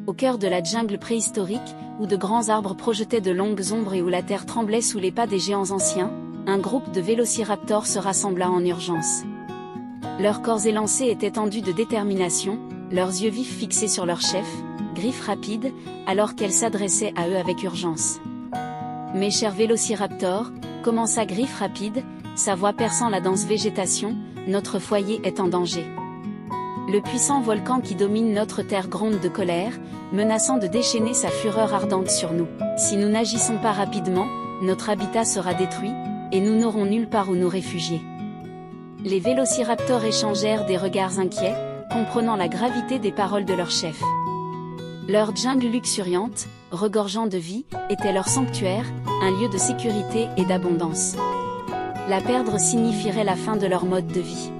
au cœur de la jungle préhistorique, où de grands arbres projetaient de longues ombres et où la terre tremblait sous les pas des géants anciens, un groupe de vélociraptors se rassembla en urgence. Leurs corps élancés étaient tendus de détermination, leurs yeux vifs fixés sur leur chef, Griffe Rapide, alors qu'elle s'adressait à eux avec urgence. « Mes chers vélociraptors », commença Griffe Rapide, sa voix perçant la dense végétation, « notre foyer est en danger. Le puissant volcan qui domine notre terre gronde de colère, menaçant de déchaîner sa fureur ardente sur nous. Si nous n'agissons pas rapidement, notre habitat sera détruit, et nous n'aurons nulle part où nous réfugier. » Les vélociraptors échangèrent des regards inquiets, comprenant la gravité des paroles de leur chef. Leur jungle luxuriante, regorgeant de vie, était leur sanctuaire, un lieu de sécurité et d'abondance. La perdre signifierait la fin de leur mode de vie.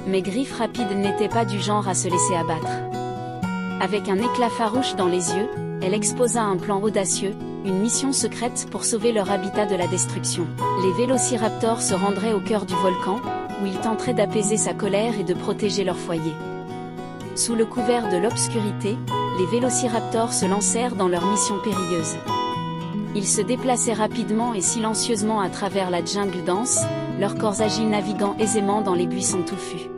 Mais Griffe Rapide n'était pas du genre à se laisser abattre. Avec un éclat farouche dans les yeux, elle exposa un plan audacieux, une mission secrète pour sauver leur habitat de la destruction. Les vélociraptors se rendraient au cœur du volcan, où ils tenteraient d'apaiser sa colère et de protéger leur foyer. Sous le couvert de l'obscurité, les vélociraptors se lancèrent dans leur mission périlleuse. Ils se déplaçaient rapidement et silencieusement à travers la jungle dense, leurs corps agiles naviguant aisément dans les buissons touffus.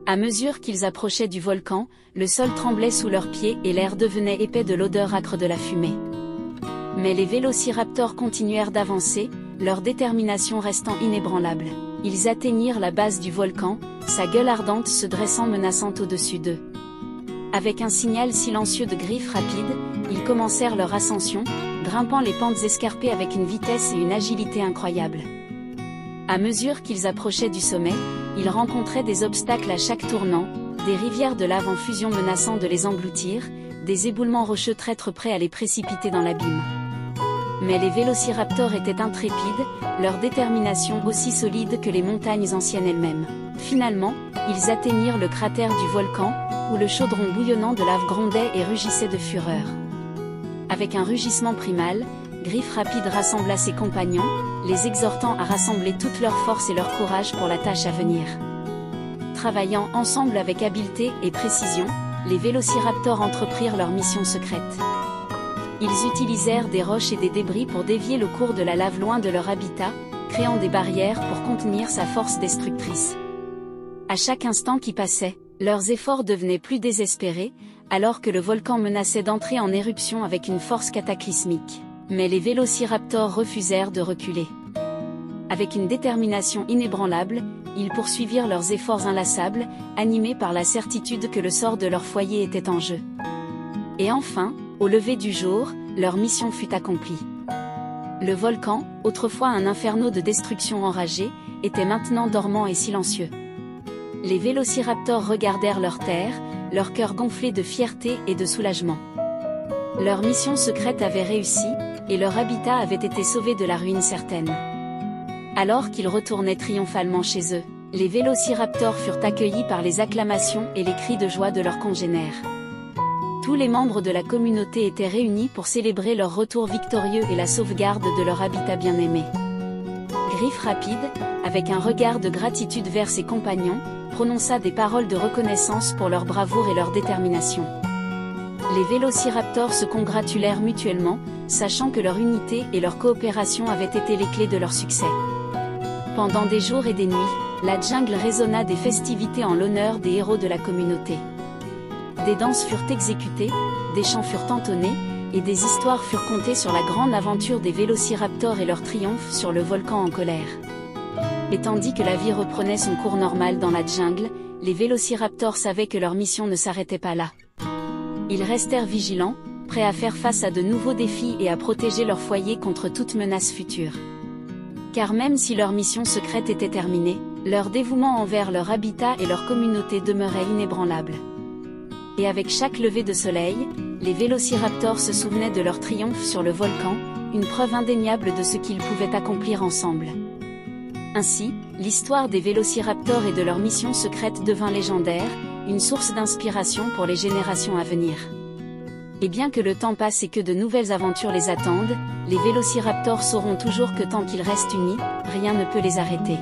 À mesure qu'ils approchaient du volcan, le sol tremblait sous leurs pieds et l'air devenait épais de l'odeur âcre de la fumée. Mais les vélociraptors continuèrent d'avancer, leur détermination restant inébranlable. Ils atteignirent la base du volcan, sa gueule ardente se dressant menaçante au-dessus d'eux. Avec un signal silencieux de Griffe Rapide, ils commencèrent leur ascension, grimpant les pentes escarpées avec une vitesse et une agilité incroyables. À mesure qu'ils approchaient du sommet, ils rencontraient des obstacles à chaque tournant, des rivières de lave en fusion menaçant de les engloutir, des éboulements rocheux traîtres prêts à les précipiter dans l'abîme. Mais les vélociraptors étaient intrépides, leur détermination aussi solide que les montagnes anciennes elles-mêmes. Finalement, ils atteignirent le cratère du volcan, où le chaudron bouillonnant de lave grondait et rugissait de fureur. Avec un rugissement primal, Griffe Rapide rassembla ses compagnons, les exhortant à rassembler toute leur force et leur courage pour la tâche à venir. Travaillant ensemble avec habileté et précision, les vélociraptors entreprirent leur mission secrète. Ils utilisèrent des roches et des débris pour dévier le cours de la lave loin de leur habitat, créant des barrières pour contenir sa force destructrice. À chaque instant qui passait, leurs efforts devenaient plus désespérés, alors que le volcan menaçait d'entrer en éruption avec une force cataclysmique. Mais les vélociraptors refusèrent de reculer. Avec une détermination inébranlable, ils poursuivirent leurs efforts inlassables, animés par la certitude que le sort de leur foyer était en jeu. Et enfin, au lever du jour, leur mission fut accomplie. Le volcan, autrefois un inferno de destruction enragée, était maintenant dormant et silencieux. Les vélociraptors regardèrent leur terre, leur cœur gonflé de fierté et de soulagement. Leur mission secrète avait réussi, et leur habitat avait été sauvé de la ruine certaine. Alors qu'ils retournaient triomphalement chez eux, les vélociraptors furent accueillis par les acclamations et les cris de joie de leurs congénères. Tous les membres de la communauté étaient réunis pour célébrer leur retour victorieux et la sauvegarde de leur habitat bien-aimé. Griffe Rapide, avec un regard de gratitude vers ses compagnons, prononça des paroles de reconnaissance pour leur bravoure et leur détermination. Les vélociraptors se congratulèrent mutuellement, sachant que leur unité et leur coopération avaient été les clés de leur succès. Pendant des jours et des nuits, la jungle résonna des festivités en l'honneur des héros de la communauté. Des danses furent exécutées, des chants furent entonnés, et des histoires furent contées sur la grande aventure des vélociraptors et leur triomphe sur le volcan en colère. Et tandis que la vie reprenait son cours normal dans la jungle, les vélociraptors savaient que leur mission ne s'arrêtait pas là. Ils restèrent vigilants, prêts à faire face à de nouveaux défis et à protéger leur foyer contre toute menace future. Car même si leur mission secrète était terminée, leur dévouement envers leur habitat et leur communauté demeurait inébranlable. Et avec chaque lever de soleil, les vélociraptors se souvenaient de leur triomphe sur le volcan, une preuve indéniable de ce qu'ils pouvaient accomplir ensemble. Ainsi, l'histoire des vélociraptors et de leur mission secrète devint légendaire, une source d'inspiration pour les générations à venir. Et bien que le temps passe et que de nouvelles aventures les attendent, les vélociraptors sauront toujours que tant qu'ils restent unis, rien ne peut les arrêter.